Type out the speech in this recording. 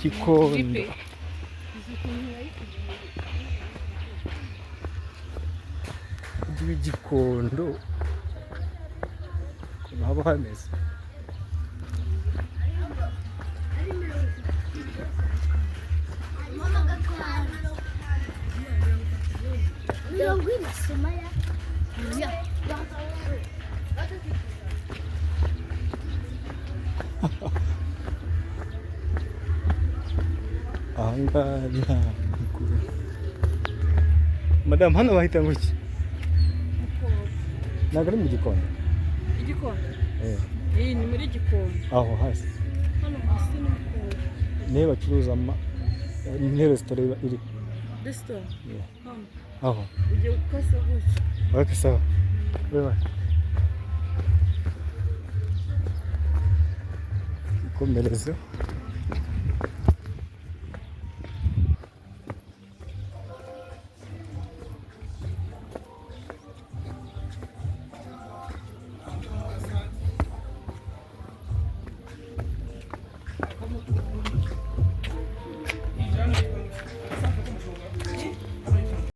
Gikondo. Gikondo. Ukuntu haba hameze. Ahangaha Madam, hano bahita ngo iki? Ntabwo ari mu Gikondo? Igikondo? Iyi ni muri Gikondo. Aho hasi? Hano hasi ni Gikondo. Nihe bacuruza nihe resitora iri? Resitora? Hano. Aho? Ugiye gukasa gutya. Ok, sawa. Bye. Ikomerezo.